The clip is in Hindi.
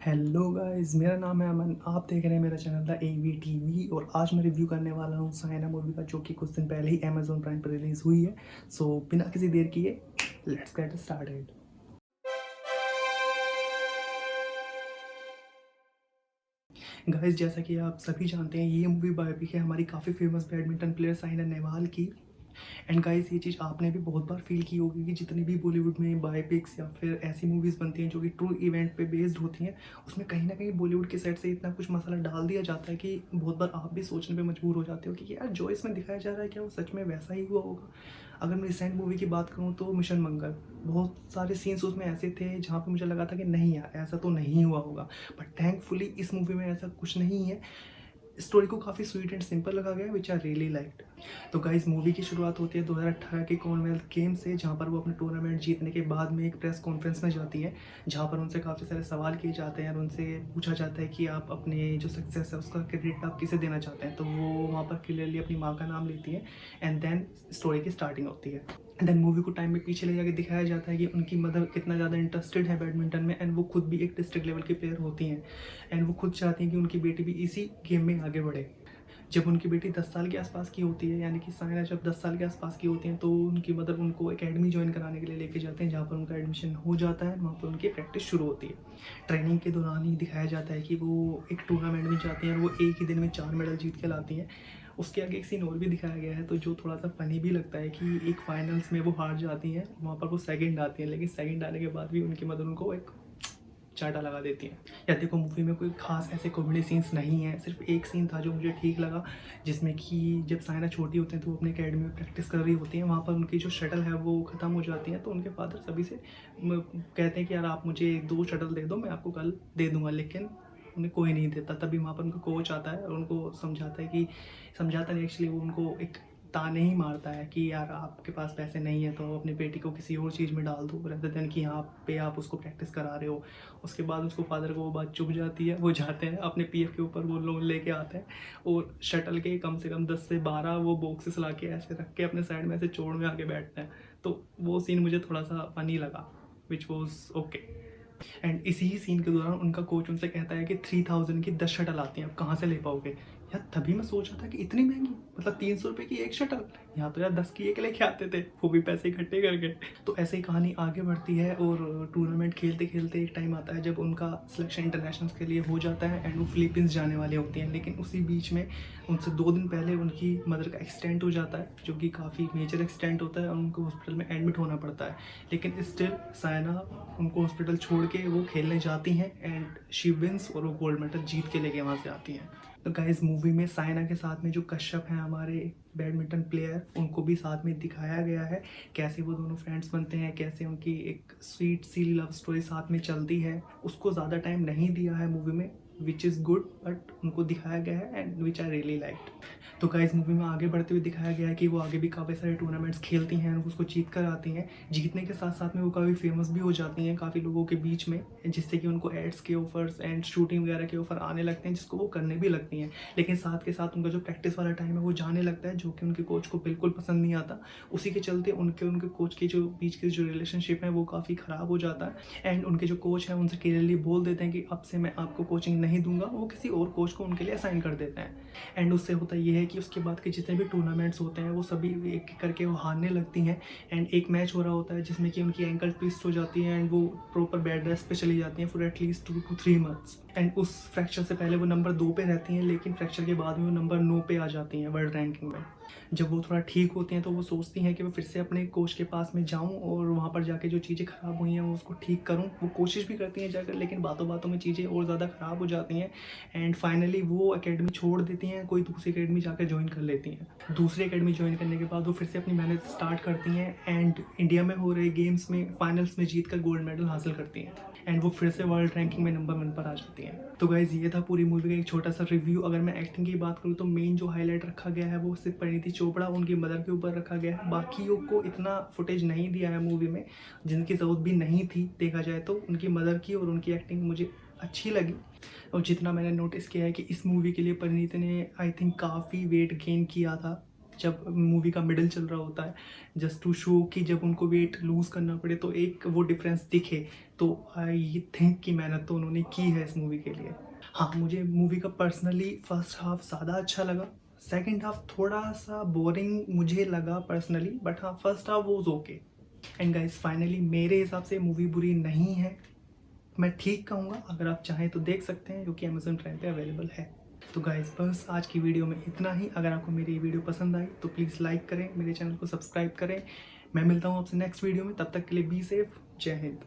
हेलो गाइस, मेरा नाम है अमन। आप देख रहे हैं मेरा चैनल द एवी टीवी और आज मैं रिव्यू करने वाला हूँ साइना मूवी का, जो कि कुछ दिन पहले ही अमेजोन प्राइम पर रिलीज हुई है। सो बिना किसी देर किए लेट्स गेट स्टार्टेड। गाइस, जैसा कि आप सभी जानते हैं, ये मूवी बायोपिक है हमारी काफ़ी famous badminton player Saina Nehwal की। एंड गाइस, ये चीज़ आपने भी बहुत बार फील की होगी कि जितनी भी बॉलीवुड में बायोपिक्स या फिर ऐसी मूवीज़ बनती हैं जो कि ट्रू इवेंट पे बेस्ड होती हैं, उसमें कहीं ना कहीं बॉलीवुड के साइड से इतना कुछ मसाला डाल दिया जाता है कि बहुत बार आप भी सोचने पे मजबूर हो जाते हो कि यार जो इसमें दिखाया जा रहा है क्या वो सच में वैसा ही हुआ होगा। अगर मैं रिसेंट मूवी की बात करूँ तो मिशन मंगल, बहुत सारे सीन्स उसमें ऐसे थे जहाँ पे मुझे लगा था कि नहीं यार ऐसा तो नहीं हुआ होगा। बट थैंकफुली इस मूवी में ऐसा कुछ नहीं है। स्टोरी को काफ़ी स्वीट एंड सिंपल रखा गया है, विच आई रियली लाइक्ड। तो गाइस, मूवी की शुरुआत होती है 2018 के कॉमनवेल्थ गेम से, जहाँ पर वो अपने टूर्नामेंट जीतने के बाद में एक प्रेस कॉन्फ्रेंस में जाती है, जहाँ पर उनसे काफ़ी सारे सवाल किए जाते हैं और उनसे पूछा जाता है कि आप अपने जो सक्सेस है उसका क्रेडिट आप किसे देना चाहते हैं। तो वो वहाँ पर क्लियरली अपनी माँ का नाम लेती है एंड देन स्टोरी की स्टार्टिंग होती है। देन मूवी को टाइम में पीछे ले जाके दिखाया जाता है कि उनकी मदर कितना ज़्यादा इंटरेस्टेड है बैडमिंटन में, एंड वो खुद भी एक डिस्ट्रिक्ट लेवल की प्लेयर होती हैं। एंड वो खुद चाहती हैं कि उनकी बेटी भी इसी गेम में आगे बढ़े। जब उनकी बेटी 10 साल के आसपास की होती है, यानी कि साइना जब 10 साल के आसपास की होती हैं, तो उनकी मदर उनको एकेडमी ज्वाइन कराने के लिए लेके जाते हैं, जहाँ पर उनका एडमिशन हो जाता है। वहाँ पर उनकी प्रैक्टिस शुरू होती है। ट्रेनिंग के दौरान ही दिखाया जाता है कि वो एक टूर्नामेंट में जाती हैं और वो एक ही दिन में 4 मेडल जीत के लाती हैं। उसके आगे एक सीन और भी दिखाया गया है, तो जो थोड़ा सा फनी भी लगता है कि एक फाइनल्स में वो हार जाती हैं, वहाँ पर वो सेकंड आती हैं, लेकिन सेकंड आने के बाद भी उनकी मदर उनको एक चाटा लगा देती हैं। या देखो, मूवी में कोई खास ऐसे कॉमेडी सीन्स नहीं है, सिर्फ एक सीन था जो मुझे ठीक लगा, जिसमें कि जब साइना छोटी होती हैं तो वो अपने अकेडमी में प्रैक्टिस कर रही होती हैं, वहाँ पर उनकी जो शटल है वो ख़त्म हो जाती है। तो उनके फादर सभी से कहते हैं कि यार आप मुझे 2 शटल दे दो, मैं आपको कल दे दूंगा, लेकिन उन्हें कोई नहीं देता। तभी वहाँ पर उनका कोच आता है और उनको समझाता है कि समझाता नहीं, एक्चुअली वो उनको एक ताने ही मारता है कि यार आपके पास पैसे नहीं है तो अपनी बेटी को किसी और चीज़ में डाल दो, रेदर देन कि यहाँ पे आप उसको प्रैक्टिस करा रहे हो। उसके बाद उसको फादर को वो बात चुभ जाती है, वो जाते हैं अपने पीएफ के ऊपर वो लोन लेके आते हैं और शटल के कम से कम 10 से 12 वो बॉक्सेस ला के ऐसे रख के अपने साइड में ऐसे चोड़ में आके बैठते हैं। तो वो सीन मुझे थोड़ा सा फनी लगा, विच वॉज ओके। एंड इसी ही सीन के दौरान उनका कोच उनसे कहता है कि 3000 की 10 शटल आती हैं, आप कहाँ से ले पाओगे। यार तभी मैं सोच रहा था कि इतनी महंगी, मतलब 300 रुपये की एक शटल। यहाँ तो यार 10 की एक लेके आते थे, वो भी पैसे इकट्ठे करके। तो ऐसे ही कहानी आगे बढ़ती है और टूर्नामेंट खेलते खेलते एक टाइम आता है जब उनका सिलेक्शन इंटरनेशनल के लिए हो जाता है एंड वो फिलीपींस जाने वाले होते हैं। लेकिन उसी बीच में उनसे 2 दिन पहले उनकी मदर का एक्सीडेंट हो जाता है, जो कि काफ़ी मेजर एक्सीडेंट होता है और उनको हॉस्पिटल में एडमिट होना पड़ता है। लेकिन स्टिल साइना उनको हॉस्पिटल छोड़ के वो खेलने जाती हैं एंड शी विंस और वो गोल्ड मेडल जीत के लेके वहाँ से आती हैं। तो गाइस, मूवी में साइना के साथ में जो कश्यप हैं हमारे बैडमिंटन प्लेयर, उनको भी साथ में दिखाया गया है, कैसे वो दोनों फ्रेंड्स बनते हैं, कैसे उनकी एक स्वीट सी लव स्टोरी साथ में चलती है। उसको ज़्यादा टाइम नहीं दिया है मूवी में, विच इज़ गुड, बट उनको दिखाया गया है and which I really liked. तो गाइस, मूवी में आगे बढ़ते हुए दिखाया गया है कि वो आगे भी काफ़ी सारे टूर्नामेंट्स खेलती हैं और उसको जीत कर आती हैं। जीतने के साथ साथ में वो काफ़ी फेमस भी हो जाती हैं काफ़ी लोगों के बीच में, जिससे कि उनको एड्स के ऑफर्स एंड शूटिंग वगैरह के ऑफर आने लगते हैं, जिसको वो करने भी लगती हैं। लेकिन साथ के साथ उनका जो प्रैक्टिस वाला टाइम है वो जाने लगता है, जो कि उनके कोच को बिल्कुल पसंद नहीं आता। उसी के चलते उनके कोच के जो बीच के जो रिलेशनशिप है वो काफ़ी ख़राब हो जाता है एंड उनके जो कोच हैं उनसे क्लियरली बोल देते हैं कि अब से मैं आपको कोचिंग नहीं दूंगा। वो किसी और कोच को उनके लिए असाइन कर देते हैं एंड उससे होता ये है कि उसके बाद के जितने भी टूर्नामेंट्स होते हैं वो सभी एक एक करके वो हारने लगती हैं। एंड एक मैच हो रहा होता है जिसमें कि उनकी एंकल ट्विस्ट हो जाती है एंड वो प्रॉपर बेड रेस्ट पे चली जाती हैं for at least 2 to 3 months। And उस फ्रैक्चर से पहले वो नंबर 2 पे रहती हैं, लेकिन फ्रैक्चर के बाद में वो नंबर 9 पे आ जाती हैं वर्ल्ड रैंकिंग में। जब वो थोड़ा ठीक होती हैं तो वो सोचती हैं कि मैं फिर से अपने कोच के पास में जाऊं और वहाँ पर जाके जो चीज़ें ख़राब हुई हैं वो उसको ठीक करूं। वो कोशिश भी करती हैं जाकर, लेकिन बातों बातों में चीज़ें और ज़्यादा ख़राब हो जाती हैं एंड फाइनली वो एकेडमी छोड़ देती हैं, कोई दूसरी एकेडमी जाकर ज्वाइन कर लेती हैं। दूसरी एकेडमी ज्वाइन करने के बाद वो फिर से अपनी मेहनत स्टार्ट करती हैं एंड इंडिया में हो रहे गेम्स में फाइनल्स में जीत कर गोल्ड मेडल हासिल करती हैं एंड वो फिर से वर्ल्ड रैंकिंग में नंबर 1 पर आ जाती हैं। तो गाइज, ये था पूरी मूवी का एक छोटा सा रिव्यू। अगर मैं एक्टिंग की बात करूँ तो मेन जो हाईलाइट रखा गया है वो सिर्फ परिणीति चोपड़ा उनकी मदर के ऊपर रखा गया है। बाकियों को इतना फुटेज नहीं दिया है मूवी में, जिनकी ज़रूरत भी नहीं थी। देखा जाए तो उनकी मदर की और उनकी एक्टिंग मुझे अच्छी लगी। और जितना मैंने नोटिस किया है कि इस मूवी के लिए परिणीति ने आई थिंक काफ़ी वेट गेन किया था, जब मूवी का मिडल चल रहा होता है, जस्ट टू शो कि जब उनको वेट लूज़ करना पड़े तो एक वो डिफरेंस दिखे। तो आई थिंक कि मेहनत तो उन्होंने की है इस मूवी के लिए। हाँ, मुझे मूवी का पर्सनली फर्स्ट हाफ ज़्यादा अच्छा लगा, सेकंड हाफ थोड़ा सा बोरिंग मुझे लगा पर्सनली, बट हाँ first half was okay. And guys finally मेरे हिसाब से मूवी बुरी नहीं है, मैं ठीक कहूँगा। अगर आप चाहें तो देख सकते हैं, क्योंकि अमेजोन प्राइम पे अवेलेबल है। तो गाइस बस आज की वीडियो में इतना ही। अगर आपको मेरी ये वीडियो पसंद आई तो प्लीज़ लाइक करें, मेरे चैनल को सब्सक्राइब करें। मैं मिलता हूँ आपसे नेक्स्ट वीडियो में, तब तक के लिए बी सेफ। जय हिंद।